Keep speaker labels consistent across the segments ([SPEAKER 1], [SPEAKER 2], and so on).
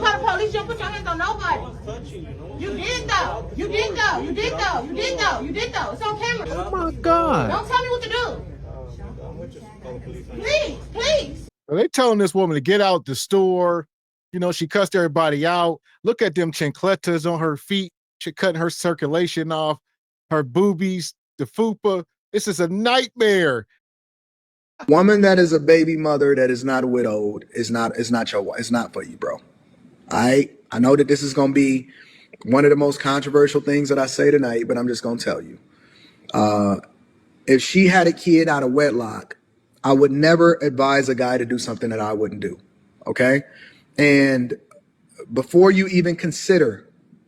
[SPEAKER 1] call the police, you don't put your hands on nobody. You did though. You did though. You did though. You did though. You did though. It's on camera.
[SPEAKER 2] Oh my God.
[SPEAKER 1] Don't tell me what to do. Please, please.
[SPEAKER 2] Well, they telling this woman to get out the store. You know, she cussed everybody out. Look at them chancletas on her feet. She cutting her circulation off, her boobies, the fupa. This is a nightmare.
[SPEAKER 3] Woman that is a baby mother that is not widowed is not your wife. It's not for you, bro. I know that this is gonna be one of the most controversial things that I say tonight, but I'm just gonna tell you. If she had a kid out of wedlock, I would never advise a guy to do something that I wouldn't do. Okay? And before you even consider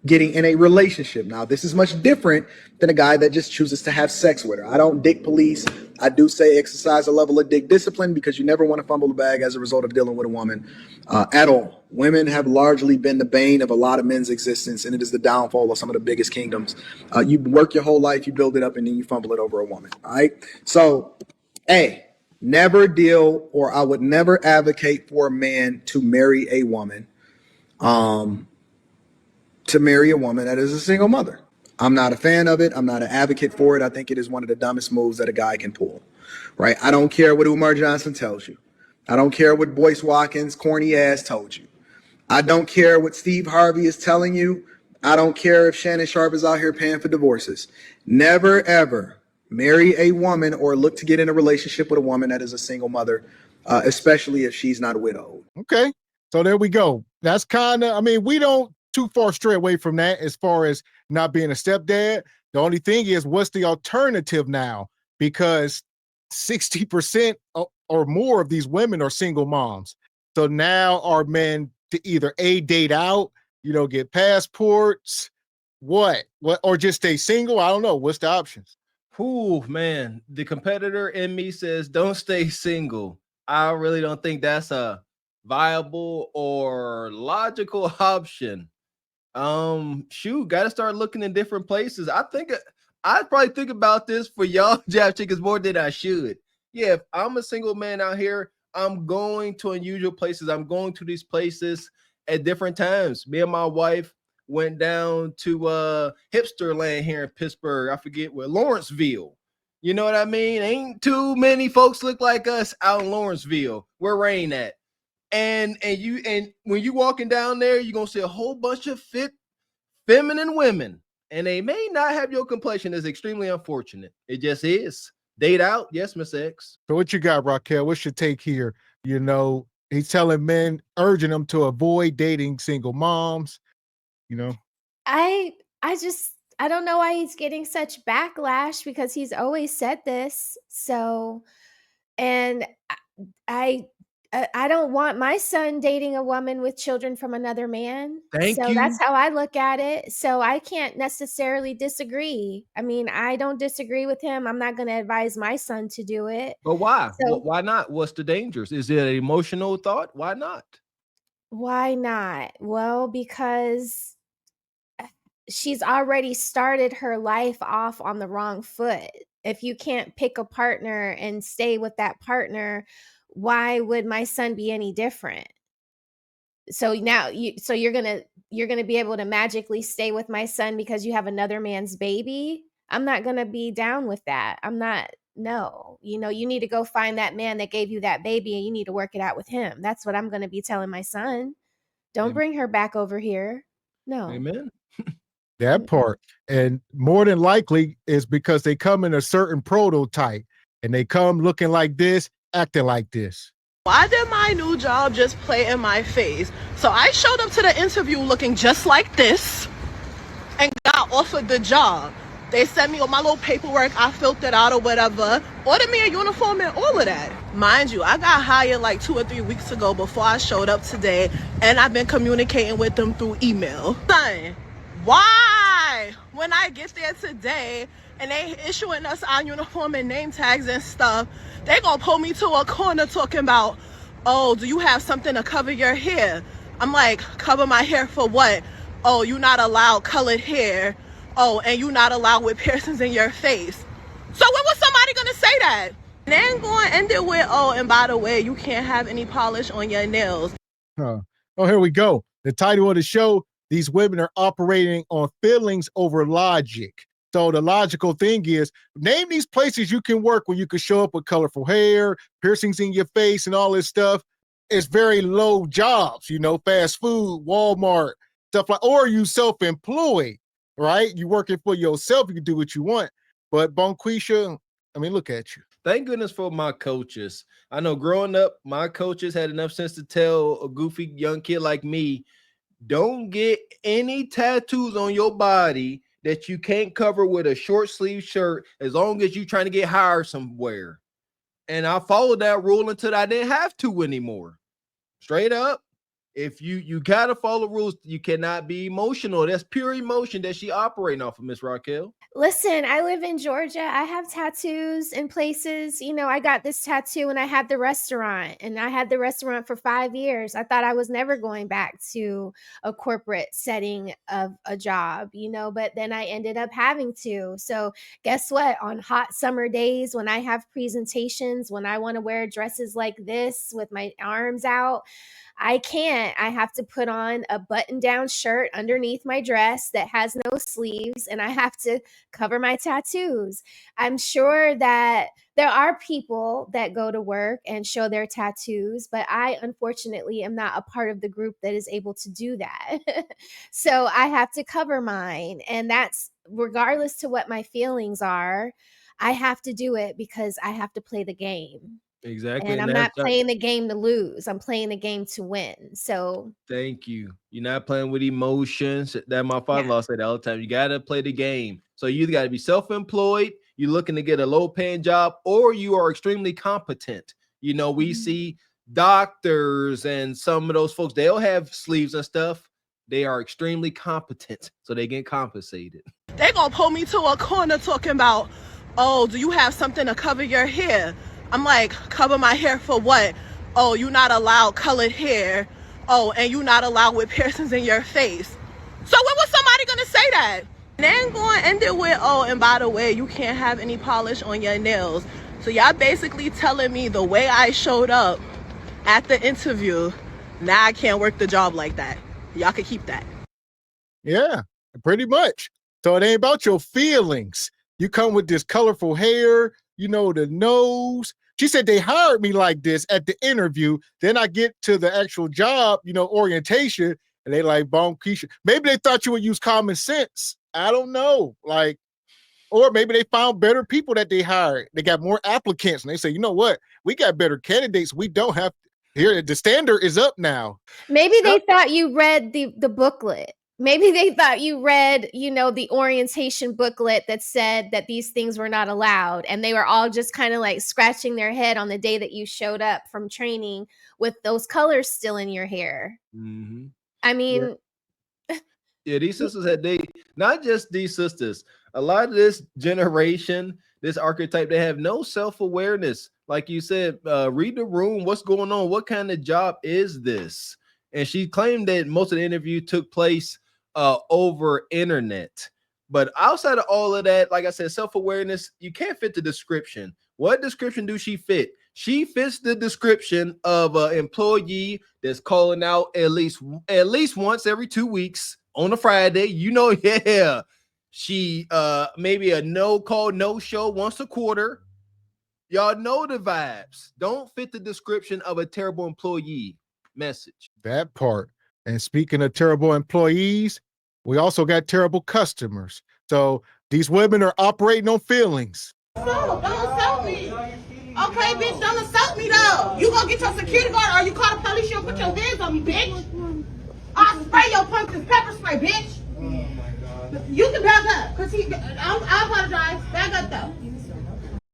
[SPEAKER 3] getting in a relationship, now this is much different than a guy that just chooses to have sex with her. I don't dick police. I do say exercise a level of dick discipline, because you never want to fumble the bag as a result of dealing with a woman at all. Women have largely been the bane of a lot of men's existence, and it is the downfall of some of the biggest kingdoms. You work your whole life, you build it up, and then you fumble it over a woman. All right? So, A, never deal, or I would never advocate for a man to marry a woman that is a single mother. I'm not a fan of it. I'm not an advocate for it. I think it is one of the dumbest moves that a guy can pull, right? I don't care what Umar Johnson tells you. I don't care what Boyce Watkins' corny ass told you. I don't care what Steve Harvey is telling you. I don't care if Shannon Sharp is out here paying for divorces. Never, ever marry a woman or look to get in a relationship with a woman that is a single mother, especially if she's not widowed.
[SPEAKER 2] Okay, so there we go. That's kind of, I mean, we don't too far stray away from that as far as not being a stepdad. The only thing is, what's the alternative now? Because 60% or more of these women are single moms. So now are men to either A, date out, you know, get passports, what, or just stay single? I don't know. What's the options?
[SPEAKER 4] Ooh, man, the competitor in me says don't stay single. I really don't think that's a viable or logical option. Shoot, gotta start looking in different places. I'd probably think about this for y'all jab chickens more than I should. Yeah, if I'm a single man out here, I'm going to unusual places. I'm going to these places at different times. Me and my wife went down to hipster land here in Pittsburgh. I forget where, Lawrenceville. You know what I mean? Ain't too many folks look like us out in Lawrenceville, where Rain at. And when you walking down there, you're gonna see a whole bunch of fit, feminine women, and they may not have your complexion. Is extremely unfortunate. It just is. Date out, yes, Miss X.
[SPEAKER 2] So what you got, Raquel? What's your take here? You know, he's telling men, urging them to avoid dating single moms. You know,
[SPEAKER 5] I don't know why he's getting such backlash, because he's always said this. So, and I don't want my son dating a woman with children from another man.
[SPEAKER 4] Thank
[SPEAKER 5] so
[SPEAKER 4] you.
[SPEAKER 5] That's how I look at it. So I can't necessarily disagree. I mean, I don't disagree with him. I'm not going to advise my son to do it.
[SPEAKER 4] But why?
[SPEAKER 5] So,
[SPEAKER 4] Why not? What's the dangers? Is it an emotional thought? Why not?
[SPEAKER 5] why not? Well, because she's already started her life off on the wrong foot. If you can't pick a partner and stay with that partner, why would my son be any different? So now you're gonna be able to magically stay with my son because you have another man's baby? I'm not gonna be down with that. No. You know, you need to go find that man that gave you that baby, and you need to work it out with him. That's what I'm gonna be telling my son. Don't bring her back over here. No.
[SPEAKER 4] Amen.
[SPEAKER 2] that part. And more than likely is because they come in a certain prototype, and they come looking like this, acting like this.
[SPEAKER 1] Why did my new job just play in my face? So I showed up to the interview looking just like this and got offered the job. They sent me all my little paperwork, I filled it out or whatever, ordered me a uniform and all of that. Mind you, I got hired like 2 or 3 weeks ago before I showed up today, and I've been communicating with them through email. Son, why? When I get there today and they issuing us our uniform and name tags and stuff, they gonna pull me to a corner talking about, oh, do you have something to cover your hair? I'm like, cover my hair for what? Oh, you not allowed colored hair. Oh, and you not allowed with piercings in your face. So when was somebody gonna say that? And then going to end it with, oh, and by the way, you can't have any polish on your nails.
[SPEAKER 2] Oh, here we go. The title of the show, these women are operating on feelings over logic. So the logical thing is, name these places you can work where you can show up with colorful hair, piercings in your face, and all this stuff. It's very low jobs, fast food, Walmart, stuff like, or you self-employed, right? You working for yourself, you can do what you want. But Bonquisha, I mean, look at you.
[SPEAKER 4] Thank goodness for my coaches. I know growing up, my coaches had enough sense to tell a goofy young kid like me, don't get any tattoos on your body that you can't cover with a short sleeve shirt as long as you're trying to get hired somewhere. And I followed that rule until I didn't have to anymore. Straight up. If you gotta follow rules, you cannot be emotional. That's pure emotion that she operating off of, Miss Raquel.
[SPEAKER 5] Listen, I live in Georgia. I have tattoos in places. I got this tattoo when I had the restaurant, and I had the restaurant for 5 years. I thought I was never going back to a corporate setting of a job, but then I ended up having to. So guess what? On hot summer days, when I have presentations, when I want to wear dresses like this with my arms out, I can't. I have to put on a button-down shirt underneath my dress that has no sleeves, and I have to cover my tattoos. I'm sure that there are people that go to work and show their tattoos, but I unfortunately am not a part of the group that is able to do that. So I have to cover mine, and that's regardless to what my feelings are. I have to do it because I have to play the game.
[SPEAKER 4] Exactly.
[SPEAKER 5] And I'm not playing the game to lose. I'm playing the game to win. So
[SPEAKER 4] thank you. You're not playing with emotions. That my father-in-law said all the time. You got to play the game. So you either got to be self-employed, you're looking to get a low-paying job, or you are extremely competent. We see doctors and some of those folks, they'll have sleeves and stuff. They are extremely competent, so they get compensated.
[SPEAKER 1] They're going to pull me to a corner talking about, oh, do you have something to cover your hair? I'm like, cover my hair for what? Oh, you're not allowed colored hair. Oh, and you're not allowed with piercings in your face. So when was somebody gonna say that? And then going to end it with, oh, and by the way, you can't have any polish on your nails. So y'all basically telling me the way I showed up at the interview, now I can't work the job like that. Y'all can keep that.
[SPEAKER 2] Yeah, pretty much. So it ain't about your feelings. You come with this colorful hair, the nose. She said they hired me like this at the interview. Then I get to the actual job, orientation, and they like, Bonquisha. Maybe they thought you would use common sense. I don't know. Or maybe they found better people that they hired. They got more applicants, and they say, you know what? We got better candidates. We don't have here. The standard is up now.
[SPEAKER 5] Maybe they thought you read the booklet. Maybe they thought you read, the orientation booklet that said that these things were not allowed. And they were all just kind of like scratching their head on the day that you showed up from training with those colors still in your hair.
[SPEAKER 4] Mm-hmm.
[SPEAKER 5] I mean,
[SPEAKER 4] yeah, these sisters not just these sisters, a lot of this generation, this archetype, they have no self-awareness. Like you said, read the room. What's going on? What kind of job is this? And she claimed that most of the interview took place over internet. But outside of all of that, like I said, self-awareness, you can't fit the description. What description do she fit? She fits the description of an employee that's calling out at least once every 2 weeks on a Friday. Yeah. She maybe a no call, no show once a quarter. Y'all know the vibes. Don't fit the description of a terrible employee. Message.
[SPEAKER 2] That part. And speaking of terrible employees, we also got terrible customers. So these women are operating on feelings.
[SPEAKER 1] No, don't assault me. Okay, bitch, don't assault me though. You gonna get your security guard or you call the police, you'll put your hands on me, bitch. I'll spray your pumpkin pepper spray, bitch. Oh my God. You can back up, cause I apologize. Back up though.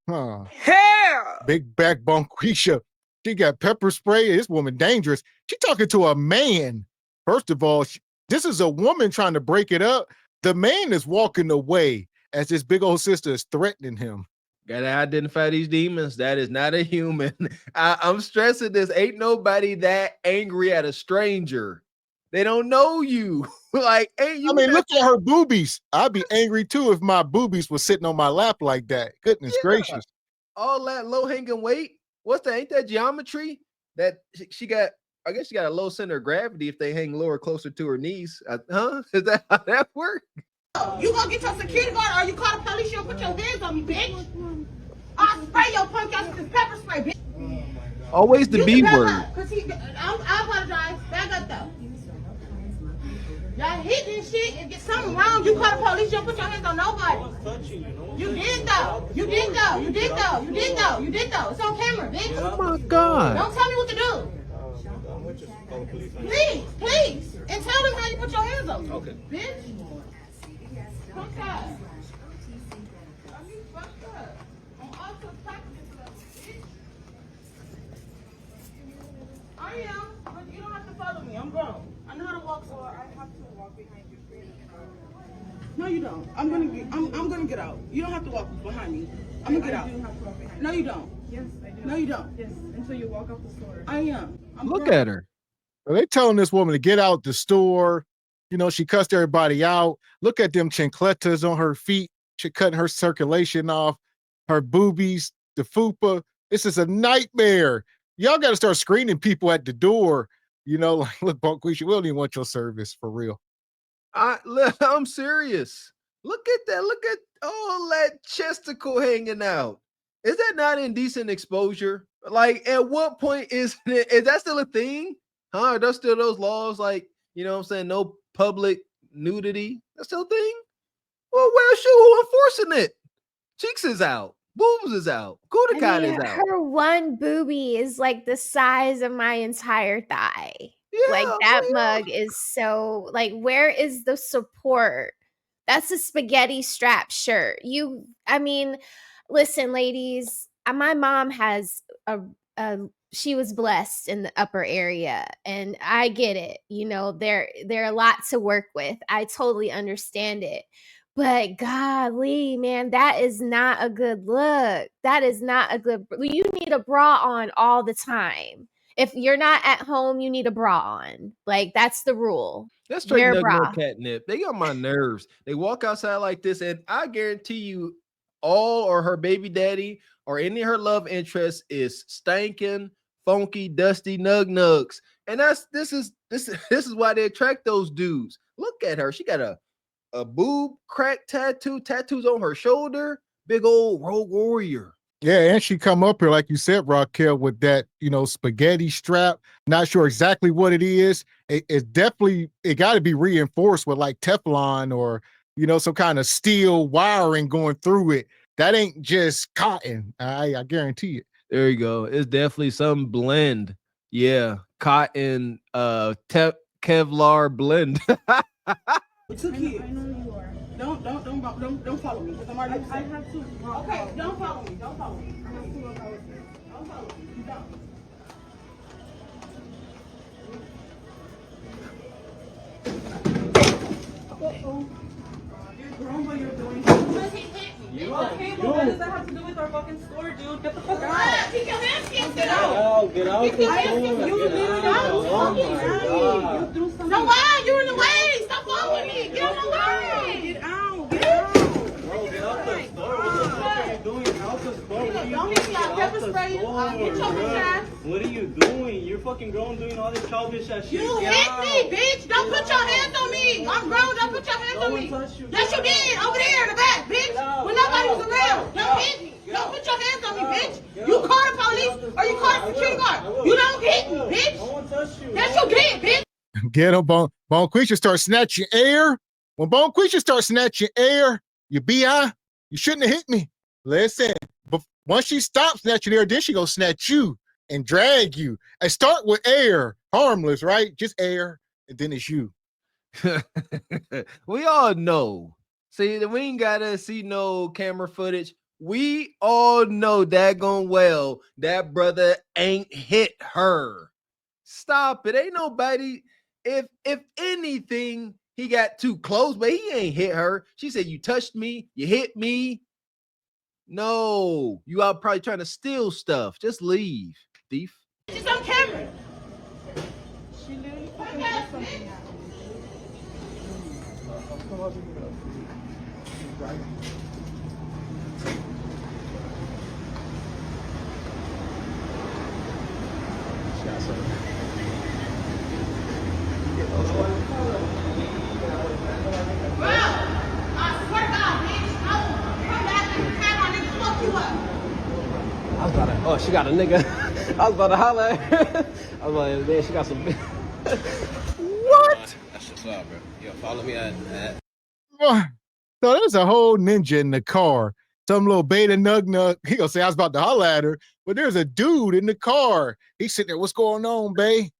[SPEAKER 2] Huh. Hair. Big back Bonquisha. She got pepper spray. This woman dangerous. She talking to a man. First of all, this is a woman trying to break it up. The man is walking away as this big old sister is threatening him.
[SPEAKER 4] Gotta identify these demons. That is not a human. I'm stressing this. Ain't nobody that angry at a stranger. They don't know you. Like, ain't you?
[SPEAKER 2] I mean, look at her boobies. I'd be angry too if my boobies were sitting on my lap like that. Goodness gracious.
[SPEAKER 4] All that low hanging weight. What's that? Ain't that geometry that she got I guess you got a low center of gravity if they hang lower, closer to her knees. Huh? Is that how that works?
[SPEAKER 1] You gonna get your security guard or you call the police, you'll put your hands on me, bitch. I'll spray your punk ass with this pepper spray, bitch.
[SPEAKER 4] Always the B word.
[SPEAKER 1] I apologize. Back up though. Y'all hitting shit and get something wrong. You call the police, you don't put your hands on nobody. You did though. You did though. You did though. You did though. You did though. It's on camera, bitch.
[SPEAKER 4] Oh my God.
[SPEAKER 1] Don't tell me what to do. Please. And tell them how you put your hands on me. Okay. Bitch. Fuck that. I mean, fuck that. I'm also practicing stuff, bitch. I am, but you don't have to follow me. I'm grown. I know how to walk, so I have to walk behind you. No, you don't. I'm gonna get out. You don't have to walk behind me. I'm gonna get out. You have to walk behind me. No, you don't. Yes, I do. No, you don't. Yes, until you walk out the store. I am.
[SPEAKER 2] Look at her. Are they telling this woman to get out the store? You know, she cussed everybody out. Look at them chancletas on her feet. She cutting her circulation off, her boobies, the fupa. This is a nightmare. Y'all got to start screening people at the door. You know, like, look, Bonquisha, we don't even want your service for real.
[SPEAKER 4] I'm serious. Look at that. Look at all that chesticle hanging out. Is that not indecent exposure? Like, at what point is that still a thing? Huh? Are there still those laws like, you know what I'm saying, no public nudity? That's still a thing? Well, where's who enforcing it? Cheeks is out. Boobs is out. Kudakai is out.
[SPEAKER 5] Her one boobie is like the size of my entire thigh.
[SPEAKER 4] Yeah,
[SPEAKER 5] like that mug is so like, where is the support? That's a spaghetti strap shirt. I mean, listen, ladies, my mom has she was blessed in the upper area, and I get it. You know, there are a lot to work with. I totally understand it. But golly, man, that is not a good look. That is not a good. You need a bra on all the time. If you're not at home, you need a bra on. Like, that's the rule.
[SPEAKER 4] That's straight no catnip. They got my nerves. They walk outside like this, and I guarantee you, all or her baby daddy or any of her love interest is stankin', funky, dusty nugs. And this is why they attract those dudes. Look at her. She got a boob crack tattoos on her shoulder. Big old road warrior.
[SPEAKER 2] Yeah, and she come up here, like you said, Raquel, with that, you know, spaghetti strap. Not sure exactly what it is. It's definitely, it got to be reinforced with like Teflon or, you know, some kind of steel wiring going through it. That ain't just cotton. I guarantee it.
[SPEAKER 4] There you go. It's definitely some blend. Yeah, cotton, Kevlar blend.
[SPEAKER 1] Two kids. I know you are. Don't follow me. Because I'm already I have to. Okay, don't follow me. Don't follow me. I have to walk out with you. Don't follow me. You don't. You're grown, but you're doing. Okay, but what does that have to do with our fucking store, dude? Get the fuck out. Keep your hands against it. Get out. Get out. Keep your hands against it. You threw something. No, why? You're in the way. Stop following me. Get out of the way. Get out. Get out. Bro, get out the store. What are you doing? Out the store. Don't hit me. I'll pepper spray you. I'll get your bitch ass. What are you doing? You're fucking grown doing all this childish ass shit. You hit me, bitch. Don't put your hands on me. I'm grown. Don't put your hands on me. Yes, you did. Over there in the back, bitch. When nobody was around. Don't hit me. Don't put your hands on me, bitch. You call the police or you call the security guard. You don't hit me, bitch. No one touched you. Yes, you did, bitch.
[SPEAKER 2] Get him, Bonquisha start snatching air. When Bonquisha starts snatching air, you BI, you shouldn't have hit me. Listen, but once she stops snatching air, then she gonna snatch you and drag you. And start with air, harmless, right? Just air, and then it's you.
[SPEAKER 4] We all know. See, we ain't gotta see no camera footage. We all know daggone well that brother ain't hit her. Stop it. Ain't nobody. If anything, he got too close, but he ain't hit her. She said, you touched me, you hit me. No, you out probably trying to steal stuff. Just leave, thief.
[SPEAKER 1] She's on camera.
[SPEAKER 6] She literally fucking did something.
[SPEAKER 4] she got a nigga. I was about to holler at her. I was like, man, she got some.
[SPEAKER 2] What?
[SPEAKER 4] That's just up, bro. Yo, follow me at.
[SPEAKER 2] So there's a whole ninja in the car. Some little beta nug. He gonna say I was about to holler at her, but there's a dude in the car. He's sitting there. What's going on, bae?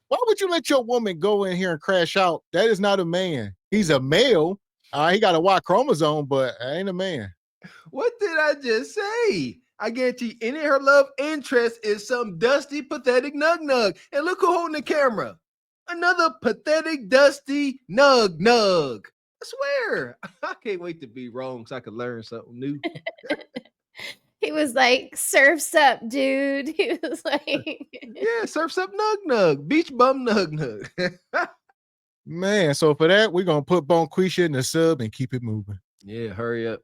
[SPEAKER 2] Why would you let your woman go in here and crash out? That is not a man. He's a male. He got a Y chromosome, but I ain't a man.
[SPEAKER 4] What did I just say? I guarantee any of her love interest is some dusty, pathetic nug. And look who holding the camera. Another pathetic, dusty nug. I swear. I can't wait to be wrong so I can learn something new.
[SPEAKER 5] He was like, surf's up, dude. He was like,
[SPEAKER 4] Yeah, surf's up nug. Beach bum nug.
[SPEAKER 2] Man, so for that, we're going to put Bonquisha in the sub and keep it moving.
[SPEAKER 4] Yeah, hurry up.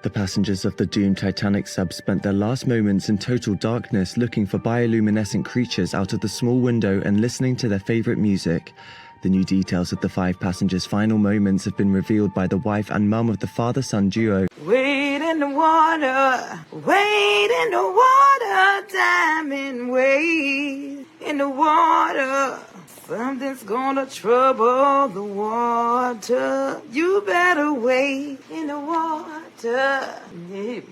[SPEAKER 7] The passengers of the doomed Titanic sub spent their last moments in total darkness looking for bioluminescent creatures out of the small window and listening to their favorite music. The new details of the 5 passengers' final moments have been revealed by the wife and mum of the father-son duo.
[SPEAKER 8] Wade in the water, diamond, wade in the water. Something's gonna trouble the water. You better wade in the water. Yeah, man.